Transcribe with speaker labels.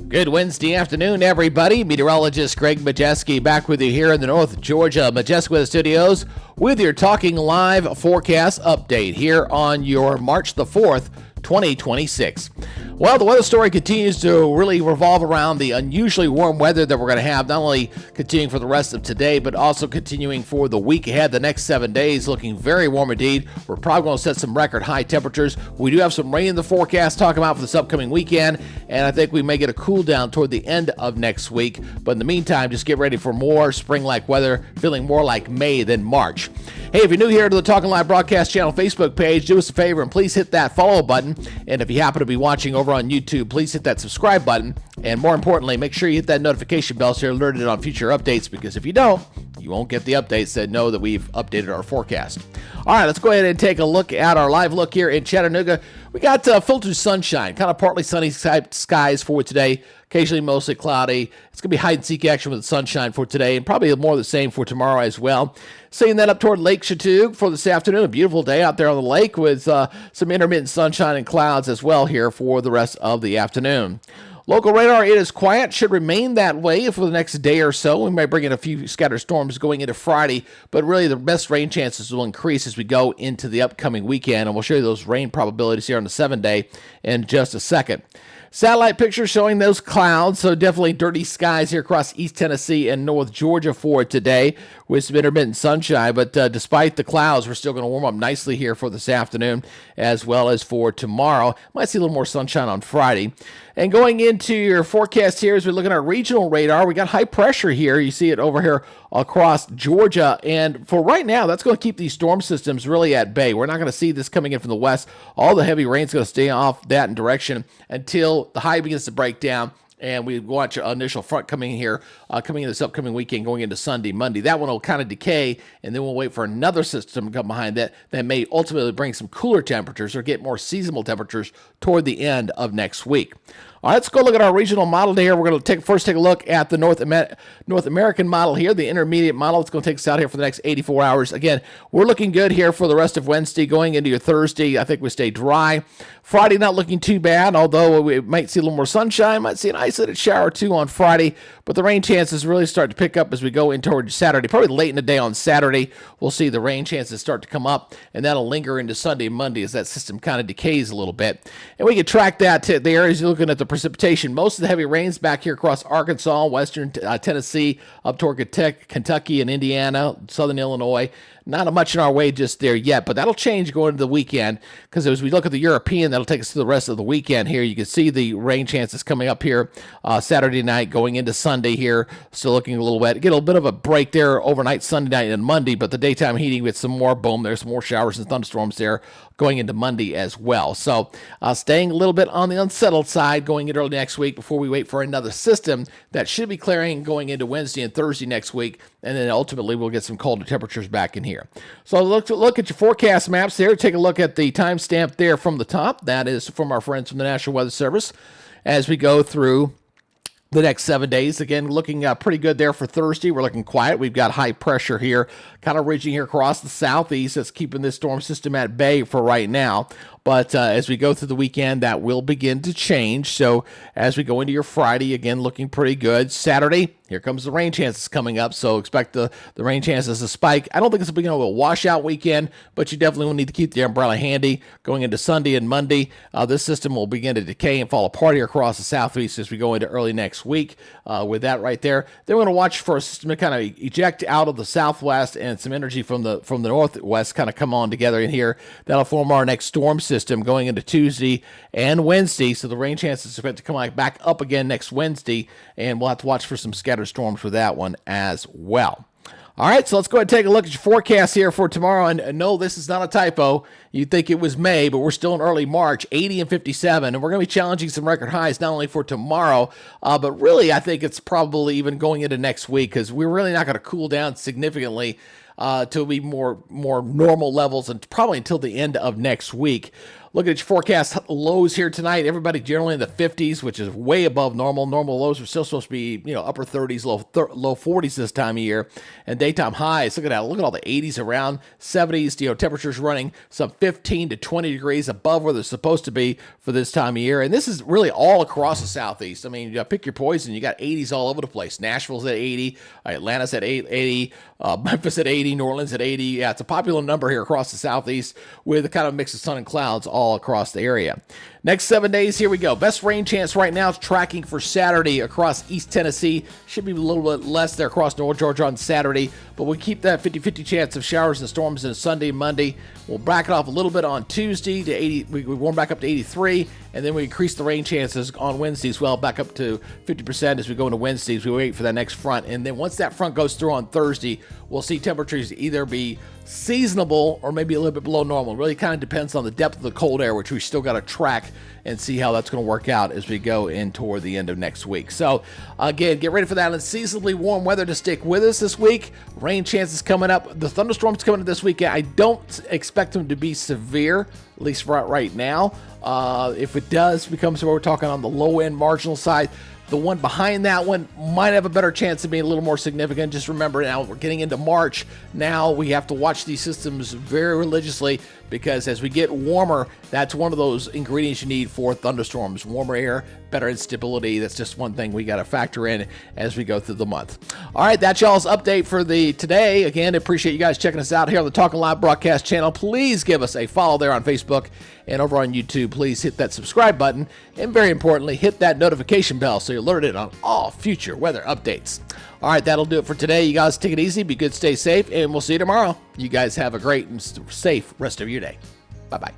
Speaker 1: Good Wednesday afternoon, everybody. Meteorologist Greg Majewski back with you here in the North Georgia Majewski Studios with your Talking Live forecast update here on your March the 4th, 2026. Well, the weather story continues to really revolve around the unusually warm weather that we're going to have, not only continuing for the rest of today, but also continuing for the week ahead. The next 7 days looking very warm indeed. We're probably going to set some record high temperatures. We do have some rain in the forecast talking about for this upcoming weekend, and I think we may get a cool down toward the end of next week. But in the meantime, just get ready for more spring-like weather, feeling more like May than March. Hey, if you're new here to the Talking Live Broadcast Channel Facebook page, do us a favor and please hit that follow button. And if you happen to be watching over on YouTube, please hit that subscribe button. And more importantly, make sure you hit that notification bell so you're alerted on future updates, because if you don't, you won't get the updates that know that we've updated our forecast. All right, let's go ahead and take a look at our live look here in Chattanooga. We got filtered sunshine, kind of partly sunny skies for today, occasionally mostly cloudy. It's going to be hide-and-seek action with the sunshine for today, and probably more of the same for tomorrow as well. Seeing that up toward Lake Chattooga for this afternoon. A beautiful day out there on the lake with some intermittent sunshine and clouds as well here for the rest of the afternoon. Local radar, it is quiet, should remain that way for the next day or so. We might bring in a few scattered storms going into Friday, but really the best rain chances will increase as we go into the upcoming weekend, and we'll show you those rain probabilities here on the 7-day in just a second. Satellite picture showing those clouds, so definitely dirty skies here across East Tennessee and North Georgia for today with some intermittent sunshine. But despite the clouds, we're still going to warm up nicely here for this afternoon as well as for tomorrow. Might see a little more sunshine on Friday. And going into your forecast here as we look at our regional radar, we got high pressure here. You see it over here across Georgia. And for right now, that's going to keep these storm systems really at bay. We're not going to see this coming in from the west. All the heavy rain's going to stay off that direction until the high begins to break down. And we watch an initial front coming in here, coming in this upcoming weekend, going into Sunday, Monday. That one will kind of decay, and then we'll wait for another system to come behind that may ultimately bring some cooler temperatures or get more seasonal temperatures toward the end of next week. All right, let's go look at our regional model here. We're going to first take a look at the North American model here, the intermediate model. It's going to take us out here for the next 84 hours. Again, we're looking good here for the rest of Wednesday. Going into your Thursday, I think we stay dry. Friday, not looking too bad, although we might see a little more sunshine. Might see an isolated shower or two on Friday, but the rain chances really start to pick up as we go in towards Saturday. Probably late in the day on Saturday, we'll see the rain chances start to come up, and that'll linger into Sunday and Monday as that system kind of decays a little bit. And we can track that to the areas you're looking at the precipitation. Most of the heavy rains back here across Arkansas, western Tennessee, up toward Kentucky and Indiana, southern Illinois. Not much in our way just there yet, but that'll change going into the weekend, because as we look at the European, that'll take us to the rest of the weekend here. You can see the rain chances coming up here Saturday night going into Sunday here. Still looking a little wet. Get a little bit of a break there overnight Sunday night and Monday, but the daytime heating with some more boom. There's some more showers and thunderstorms there going into Monday as well. So staying a little bit on the unsettled side going into early next week before we wait for another system that should be clearing going into Wednesday and Thursday next week, and then ultimately we'll get some colder temperatures back in here. So look at your forecast maps there. Take a look at the timestamp there from the top. That is from our friends from the National Weather Service as we go through the next 7 days. Again, looking pretty good there for Thursday. We're looking quiet. We've got high pressure here, kind of ridging here across the southeast. That's keeping this storm system at bay for right now. But as we go through the weekend, that will begin to change. So as we go into your Friday, again, looking pretty good. Saturday, here comes the rain chances coming up. So expect the rain chances to spike. I don't think it's a washout weekend, but you definitely will need to keep the umbrella handy going into Sunday and Monday. This system will begin to decay and fall apart here across the southeast as we go into early next week with that right there. Then we're going to watch for a system to kind of eject out of the southwest and some energy from the northwest kind of come on together in here. That'll form our next storm system going into Tuesday and Wednesday. So the rain chances are going to come back up again next Wednesday, and we'll have to watch for some scattered storms for that one as well. All right, so let's go ahead and take a look at your forecast here for tomorrow. And no, this is not a typo. You'd think it was May, but we're still in early March, 80 and 57. And we're going to be challenging some record highs, not only for tomorrow, but really I think it's probably even going into next week, because we're really not going to cool down significantly to be more normal levels, and probably until the end of next week. Looking at your forecast lows here tonight, everybody generally in the 50s, which is way above normal. Normal lows are still supposed to be, upper 30s, low 40s this time of year. And daytime highs, look at all the 80s around, 70s, temperatures running some 15 to 20 degrees above where they're supposed to be for this time of year. And this is really all across the Southeast. I mean, you pick your poison. You got 80s all over the place. Nashville's at 80, Atlanta's at 80, Memphis at 80, New Orleans at 80. Yeah, it's a popular number here across the Southeast with a kind of mix of sun and clouds all across the area. Next 7 days, here we go. Best rain chance right now is tracking for Saturday across East Tennessee. Should be a little bit less there across North Georgia on Saturday, but we keep that 50-50 chance of showers and storms on Sunday and Monday. We'll back it off a little bit on Tuesday to 80. We warm back up to 83, and then we increase the rain chances on Wednesday as well, back up to 50% as we go into Wednesdays. We wait for that next front, and then once that front goes through on Thursday, we'll see temperatures either be seasonable or maybe a little bit below normal. It really kind of depends on the depth of the cold air, which we still got to track and see how that's going to work out as we go in toward the end of next week. So again, get ready for that unseasonably warm weather to stick with us this week. Rain chances coming up. The thunderstorms coming up this weekend. I don't expect them to be severe, at least right now. If it does become so, we're talking on the low end marginal side. The one behind that one might have a better chance of being a little more significant. Just remember, now we're getting into March. Now we have to watch these systems very religiously, because as we get warmer, that's one of those ingredients you need for thunderstorms. Warmer air, better instability. That's just one thing we got to factor in as we go through the month. All right, that's y'all's update for the today. Again, appreciate you guys checking us out here on the Talkin Live broadcast channel. Please give us a follow there on Facebook and over on YouTube. Please hit that subscribe button, and very importantly, hit that notification bell so you're alerted on all future weather updates. All right, that'll do it for today. You guys take it easy, be good, stay safe, and we'll see you tomorrow. You guys have a great and safe rest of your day. Bye-bye.